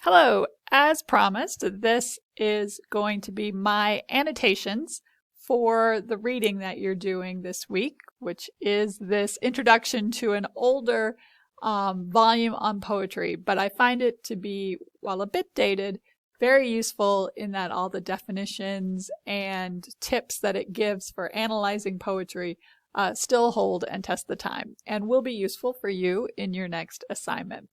Hello, as promised, this is going to be my annotations for the reading that you're doing this week, which is this introduction to an older volume on poetry. But I find it to be, while a bit dated, very useful in that all the definitions and tips that it gives for analyzing poetry still hold and test the time and will be useful for you in your next assignment.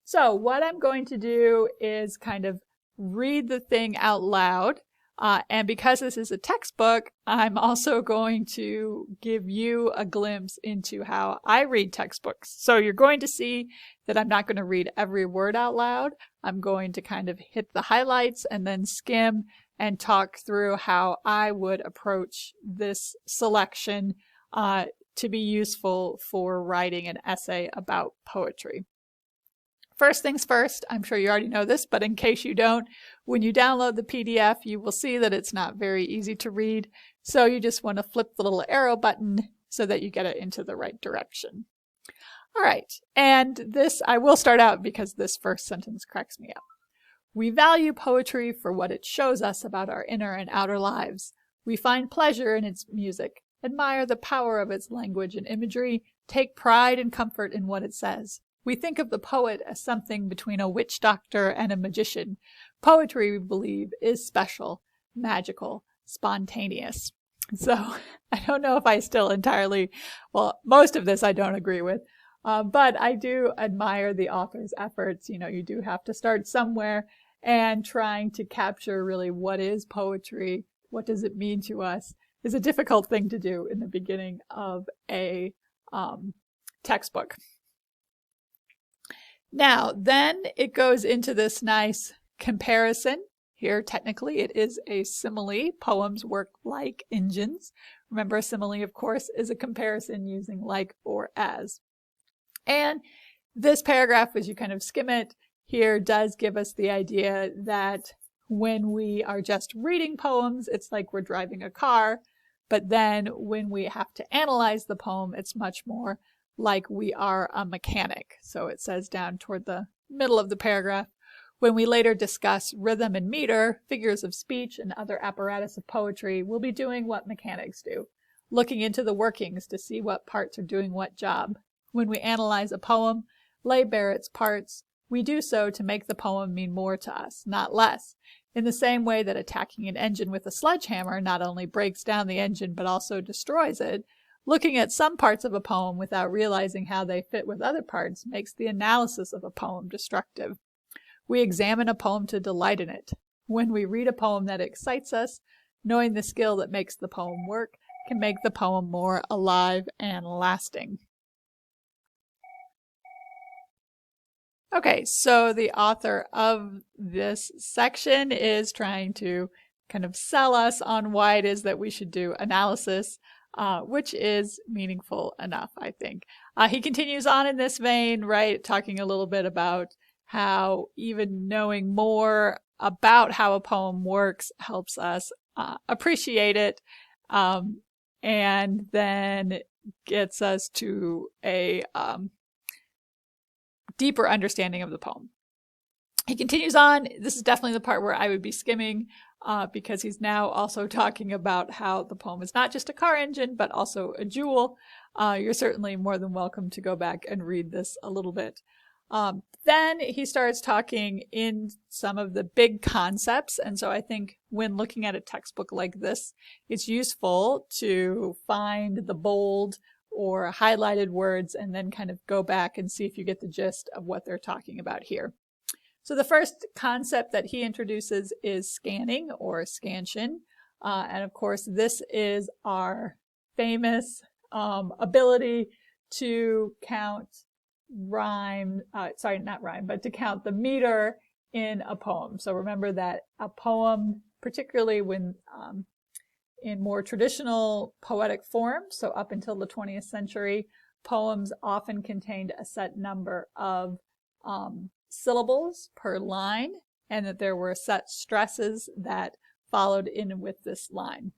So what I'm going to do is kind of read the thing out loud. And because this is a textbook, I'm also going to give you a glimpse into how I read textbooks. So you're going to see that I'm not going to read every word out loud. I'm going to kind of hit the highlights and then skim and talk through how I would approach this selection to be useful for writing an essay about poetry. First things first, I'm sure you already know this, but in case you don't, when you download the PDF, you will see that it's not very easy to read. So you just want to flip the little arrow button so that you get it into the right direction. All right, and this, I will start out because this first sentence cracks me up. We value poetry for what it shows us about our inner and outer lives. We find pleasure in its music, admire the power of its language and imagery, take pride and comfort in what it says. We think of the poet as something between a witch doctor and a magician. Poetry, we believe, is special, magical, spontaneous. So I don't know if I still entirely, well, most of this I don't agree with, but I do admire the author's efforts. You know, you do have to start somewhere, and trying to capture really what is poetry, what does it mean to us, is a difficult thing to do in the beginning of a textbook. Now, then it goes into this nice comparison. Here, technically, it is a simile. Poems work like engines. Remember, a simile, of course, is a comparison using like or as. And this paragraph, as you kind of skim it here, does give us the idea that when we are just reading poems, it's like we're driving a car. But then when we have to analyze the poem, it's much more like we are a mechanic. So it says down toward the middle of the paragraph, when we later discuss rhythm and meter, figures of speech, and other apparatus of poetry, we'll be doing what mechanics do, looking into the workings to see what parts are doing what job. When we analyze a poem, lay bare its parts, we do so to make the poem mean more to us, not less. In the same way that attacking an engine with a sledgehammer not only breaks down the engine but also destroys it, looking at some parts of a poem without realizing how they fit with other parts makes the analysis of a poem destructive. We examine a poem to delight in it. When we read a poem that excites us, knowing the skill that makes the poem work can make the poem more alive and lasting. Okay, so the author of this section is trying to kind of sell us on why it is that we should do analysis, which is meaningful enough, I think. He continues on in this vein, right, talking a little bit about how even knowing more about how a poem works helps us appreciate it, and then gets us to a deeper understanding of the poem. He continues on. This is definitely the part where I would be skimming because he's now also talking about how the poem is not just a car engine, but also a jewel. You're certainly more than welcome to go back and read this a little bit. Then he starts talking in some of the big concepts. And so I think when looking at a textbook like this, it's useful to find the bold or highlighted words and then kind of go back and see if you get the gist of what they're talking about here. So the first concept that he introduces is scanning or scansion. And of course, this is our famous ability to count to count the meter in a poem. So remember that a poem, particularly when in more traditional poetic forms, so up until the 20th century, poems often contained a set number of syllables per line, and that there were set stresses that followed in with this line.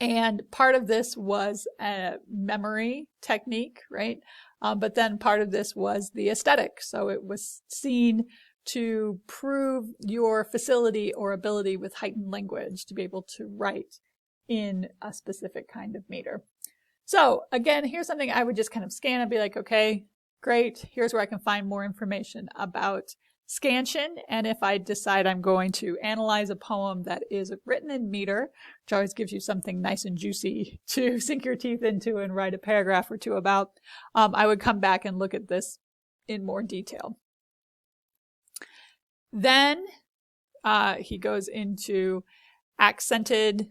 And part of this was a memory technique, right? But then part of this was the aesthetic. So it was seen to prove your facility or ability with heightened language to be able to write in a specific kind of meter. So again, here's something I would just kind of scan and be like, okay, great. Here's where I can find more information about scansion. And if I decide I'm going to analyze a poem that is written in meter, which always gives you something nice and juicy to sink your teeth into and write a paragraph or two about, I would come back and look at this in more detail. Then he goes into accented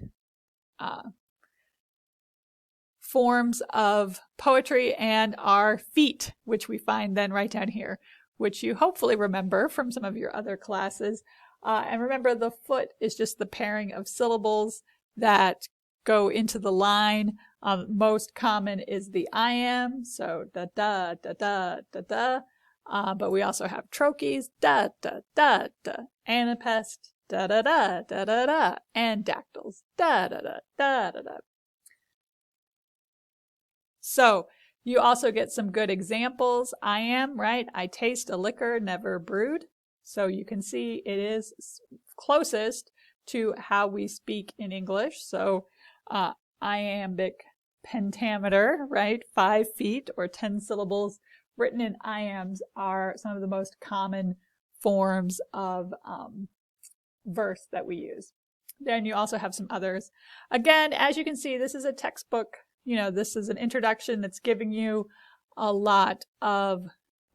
forms of poetry and our feet, which we find then right down here, which you hopefully remember from some of your other classes. And remember, the foot is just the pairing of syllables that go into the line. Most common is the iamb, so da da da da da da. But we also have trochees, da da da da, anapest, da da da da da da, and dactyls, da da da da da da. So you also get some good examples. Iamb, right? I taste a liquor never brewed. So you can see it is closest to how we speak in English. So iambic pentameter, right? 5 feet or 10 syllables written in iambs are some of the most common forms of verse that we use. Then you also have some others. Again, as you can see, this is a textbook. You know, this is an introduction that's giving you a lot of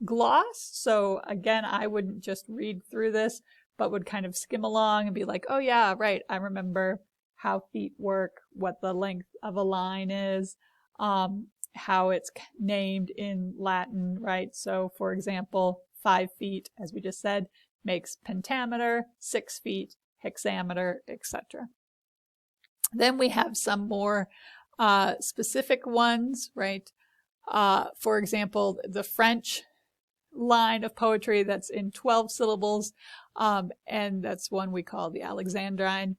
gloss. So again, I wouldn't just read through this, but would kind of skim along and be like, oh yeah, right, I remember how feet work, what the length of a line is, how it's named in Latin, right? So for example, 5 feet, as we just said, makes pentameter, 6 feet, hexameter, etc. Then we have some more specific ones, right? For example, the French line of poetry that's in 12 syllables, and that's one we call the Alexandrine.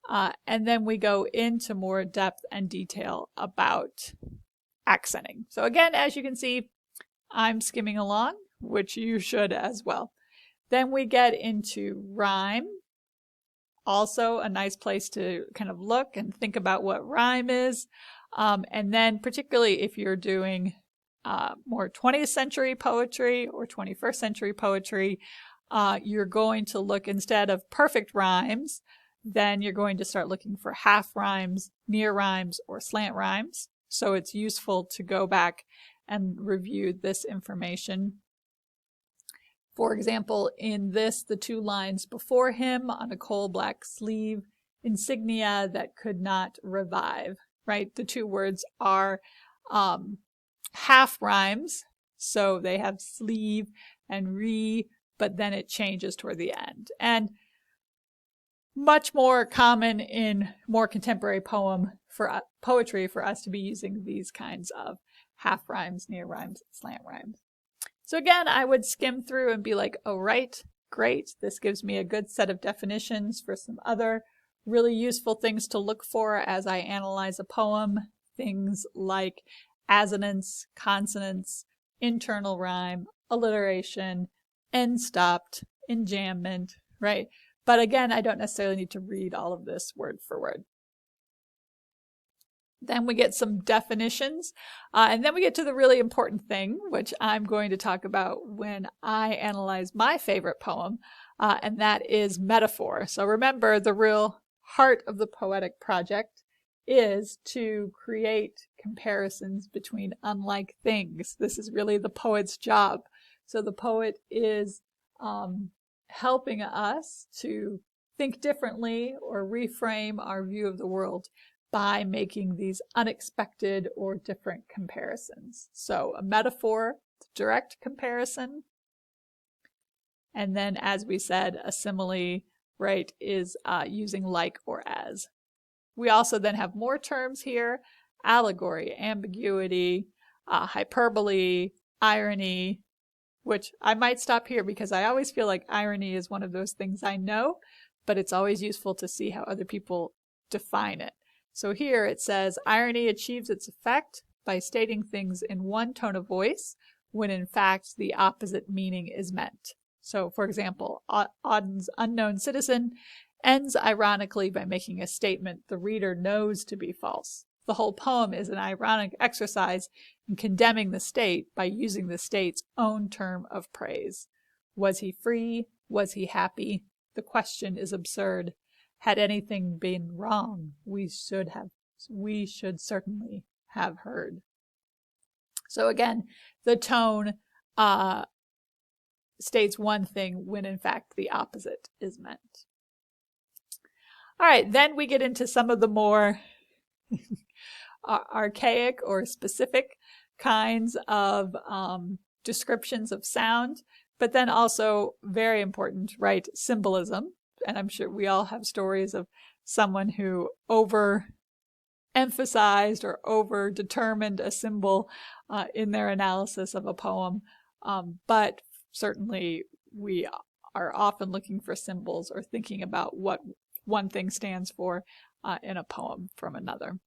And then we go into more depth and detail about accenting. So again, as you can see, I'm skimming along, which you should as well. Then we get into rhyme. Also a nice place to kind of look and think about what rhyme is. And then particularly if you're doing more 20th century poetry or 21st century poetry, you're going to look, instead of perfect rhymes, then you're going to start looking for half rhymes, near rhymes, or slant rhymes. So it's useful to go back and review this information. For example, in this, the 2 lines before him on a coal black sleeve, insignia that could not revive, right? The 2 words are half rhymes, so they have sleeve and re, but then it changes toward the end. And much more common in more contemporary poetry for us to be using these kinds of half rhymes, near rhymes, slant rhymes. So again, I would skim through and be like, oh, right, great. This gives me a good set of definitions for some other really useful things to look for as I analyze a poem. Things like assonance, consonants, internal rhyme, alliteration, end stopped, enjambment, right? But again, I don't necessarily need to read all of this word for word. Then we get some definitions, and then we get to the really important thing, which I'm going to talk about when I analyze my favorite poem, and that is metaphor. So remember, the real heart of the poetic project is to create comparisons between unlike things. This is really the poet's job. So the poet is helping us to think differently or reframe our view of the world by making these unexpected or different comparisons. So a metaphor, direct comparison. And then, as we said, a simile, right, is using like or as. We also then have more terms here: allegory, ambiguity, hyperbole, irony, which I might stop here because I always feel like irony is one of those things I know, but it's always useful to see how other people define it. So here it says, irony achieves its effect by stating things in one tone of voice when in fact the opposite meaning is meant. So, for example, Auden's Unknown Citizen ends ironically by making a statement the reader knows to be false. The whole poem is an ironic exercise in condemning the state by using the state's own term of praise. Was he free? Was he happy? The question is absurd. Had anything been wrong, we should certainly have heard. So again, the tone states one thing when in fact the opposite is meant. All right, then we get into some of the more archaic or specific kinds of descriptions of sound, but then also very important, right, symbolism. And I'm sure we all have stories of someone who overemphasized or over-determined a symbol in their analysis of a poem. But certainly we are often looking for symbols or thinking about what one thing stands for in a poem from another.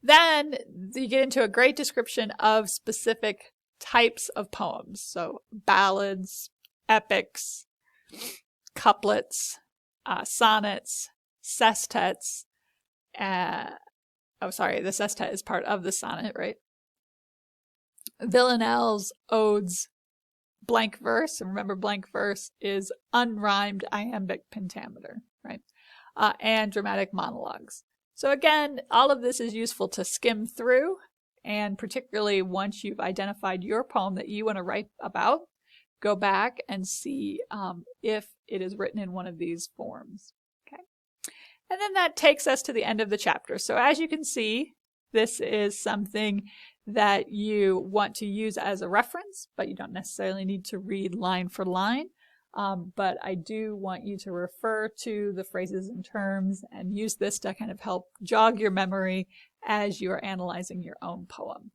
Then you get into a great description of specific types of poems. So ballads, epics, couplets, sonnets, sestets. The sestet is part of the sonnet, right? Villanelles, odes, blank verse. And remember, blank verse is unrhymed iambic pentameter, right? And dramatic monologues. So again, all of this is useful to skim through, and particularly once you've identified your poem that you want to write about, go back and see if it is written in one of these forms. Okay, and then that takes us to the end of the chapter. So as you can see, this is something that you want to use as a reference, but you don't necessarily need to read line for line. But I do want you to refer to the phrases and terms and use this to kind of help jog your memory as you're analyzing your own poem.